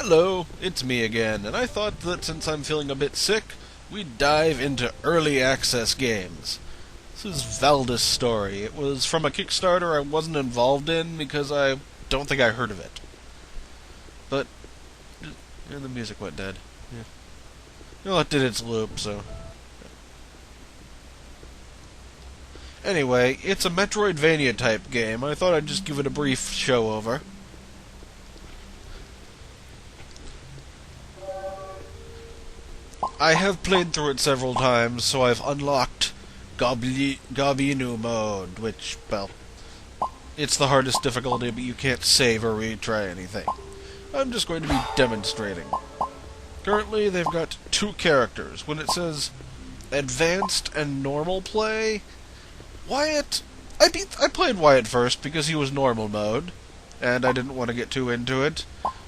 Hello, it's me again, and I thought that since I'm feeling a bit sick, we'd dive into early access games. This is Valdis' story. It was from a Kickstarter I wasn't involved in because I don't think I heard of it. But, and the music went dead. Yeah. Well, it did its loop, so... Anyway, it's a Metroidvania type game. I thought I'd just give it a brief show over. I have played through it several times, so I've unlocked Gobinu mode, which, well, it's the hardest difficulty, but you can't save or retry anything. I'm just going to be demonstrating. Currently, they've got two characters. When it says Advanced and Normal Play, Wyatt... I played Wyatt first because he was normal mode, and I didn't want to get too into it.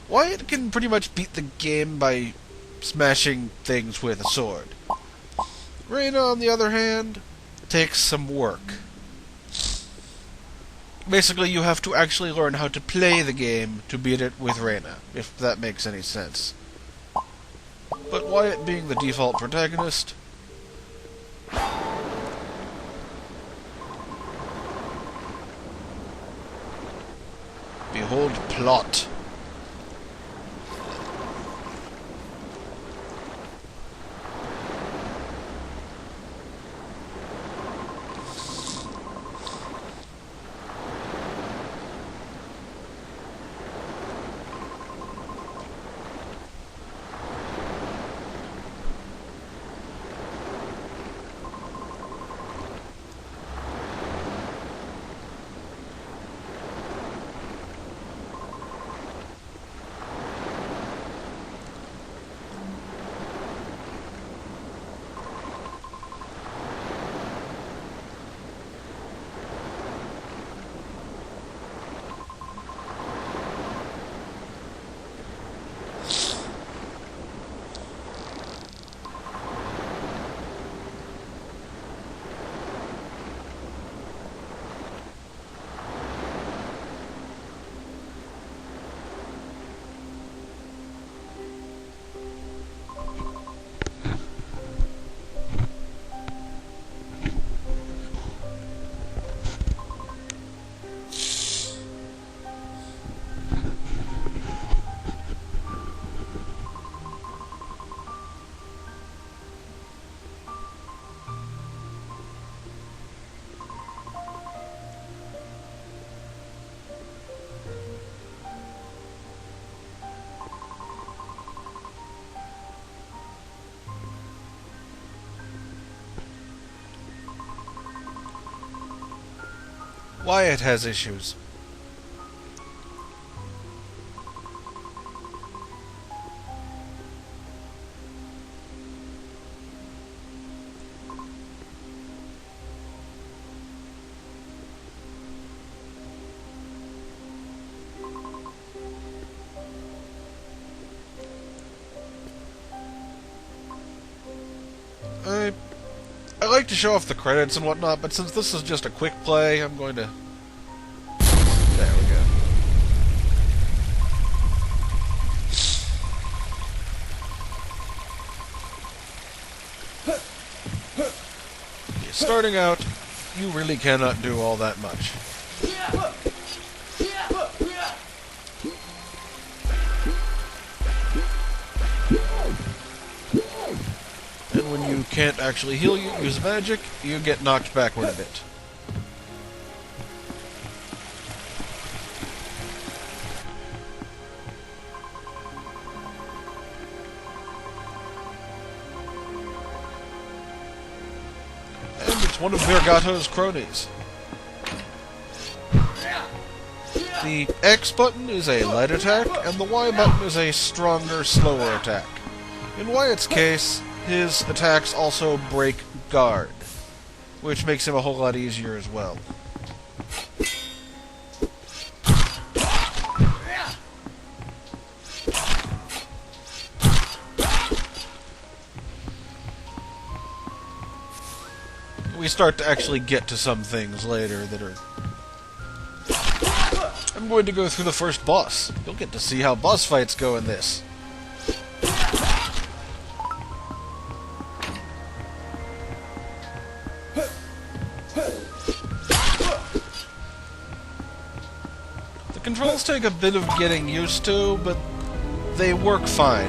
Wyatt can pretty much beat the game by smashing things with a sword. Reyna, on the other hand, takes some work. Basically, you have to actually learn how to play the game to beat it with Reyna, if that makes any sense. But Wyatt being the default protagonist... Behold plot. Wyatt has issues. I like to show off the credits and whatnot, but since this is just a quick play, I'm going to... There we go. Starting out, you really cannot do all that much. And when you can't actually heal, you use magic, you get knocked backward a bit. And it's one of Virgato's cronies. The X button is a light attack, and the Y button is a stronger, slower attack. In Wyatt's case, his attacks also break guard, which makes him a whole lot easier as well. We start to actually get to some things later that are... I'm going to go through the first boss. You'll get to see how boss fights go in this. controls take a bit of getting used to, but they work fine,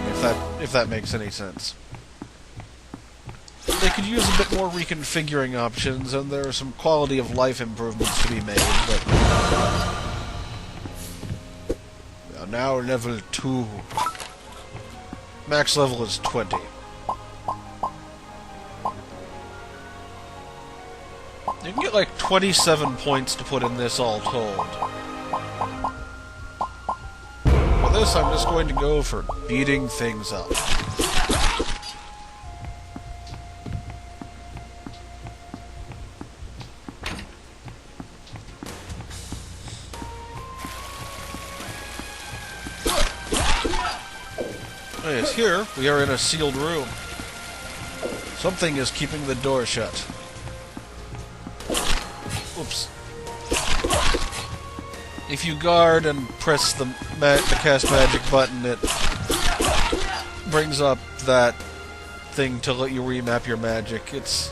if that makes any sense. They could use a bit more reconfiguring options, and there are some quality of life improvements to be made, but... We are now level 2. Max level is 20. You can get like 27 points to put in this all told. For this, I'm just going to go for beating things up. Yes, here we are in a sealed room. Something is keeping the door shut. Oops. If you guard and press the cast magic button, it brings up that thing to let you remap your magic. It's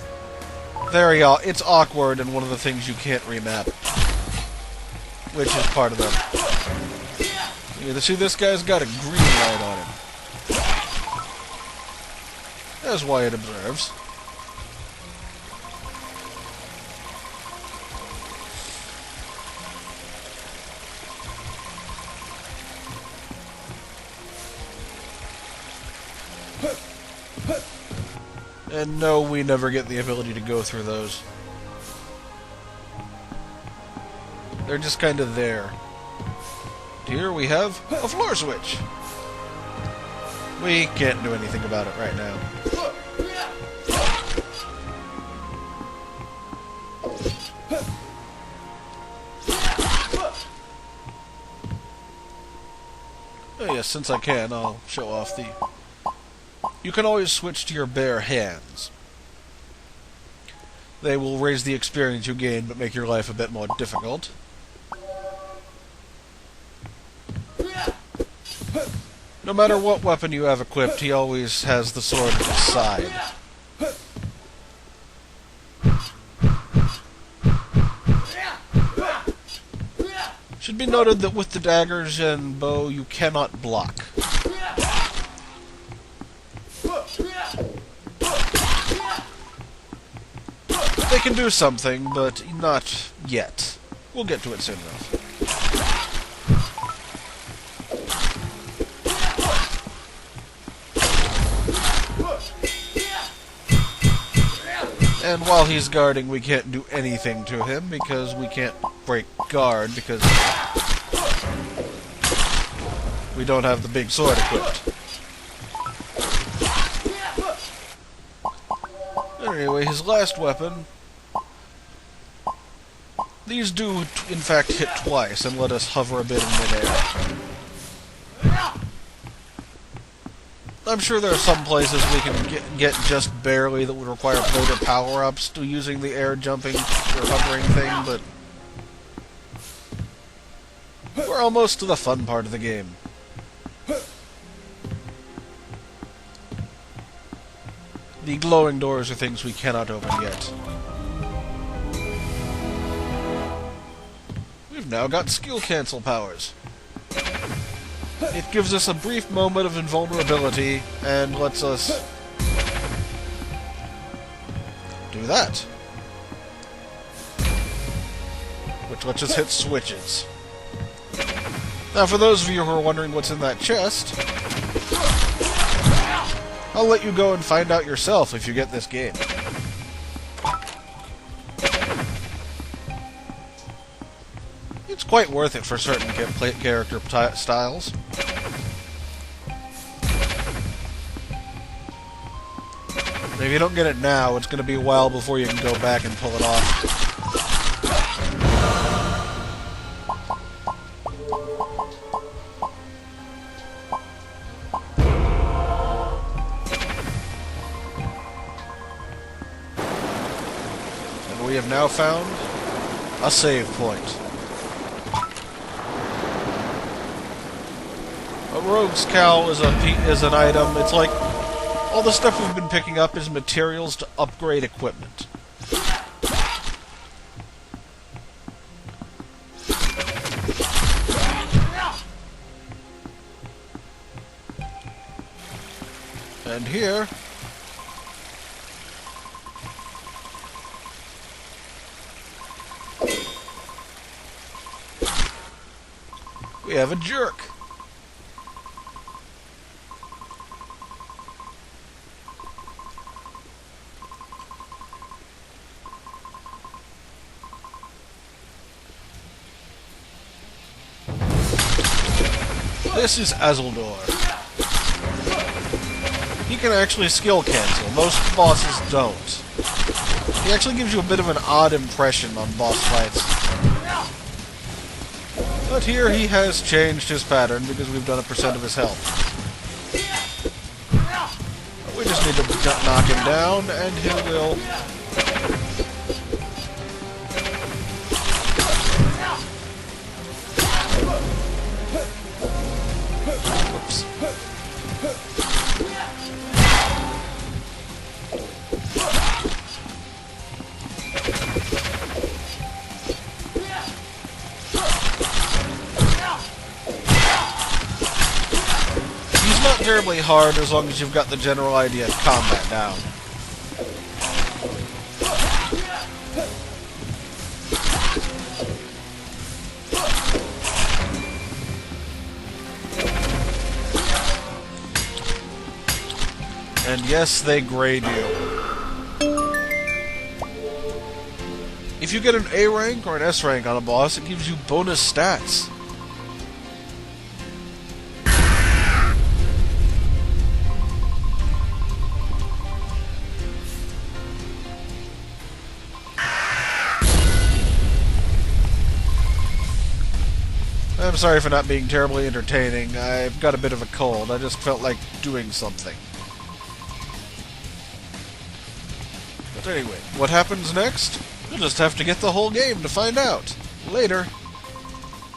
awkward and one of the things you can't remap, which is part of the... You see, this guy's got a green light on him. As Wyatt observes. And no, we never get the ability to go through those. They're just kind of there. Here we have a floor switch. We can't do anything about it right now. Oh yes, since I can, I'll show off the... You can always switch to your bare hands. They will raise the experience you gain, but make your life a bit more difficult. No matter what weapon you have equipped, he always has the sword at his side. Should be noted that with the daggers and bow, you cannot block. They can do something, but not yet. We'll get to it soon enough. And while he's guarding, we can't do anything to him, because we can't break guard, because we don't have the big sword equipped. Anyway, his last weapon... These do, in fact, hit twice, and let us hover a bit in midair. I'm sure there are some places we can get just barely that would require later power-ups to using the air jumping or hovering thing, but... We're almost to the fun part of the game. The glowing doors are things we cannot open yet. We've now got skill cancel powers. It gives us a brief moment of invulnerability, and lets us do that. Which lets us hit switches. Now, for those of you who are wondering what's in that chest, I'll let you go and find out yourself if you get this game. It's quite worth it for certain character styles. If you don't get it now, it's going to be a while before you can go back and pull it off. And we have now found a save point. A rogue's cowl is an item. It's like all the stuff we've been picking up is materials to upgrade equipment. And here... we have a jerk. This is Azaldor. He can actually skill cancel. Most bosses don't. He actually gives you a bit of an odd impression on boss fights. But here he has changed his pattern because we've done 1% of his health. We just need to knock him down and he will... Oops. He's not terribly hard as long as you've got the general idea of combat down. And yes, they grade you. If you get an A rank or an S rank on a boss, it gives you bonus stats. I'm sorry for not being terribly entertaining. I've got a bit of a cold. I just felt like doing something. But anyway, what happens next? You'll just have to get the whole game to find out. Later.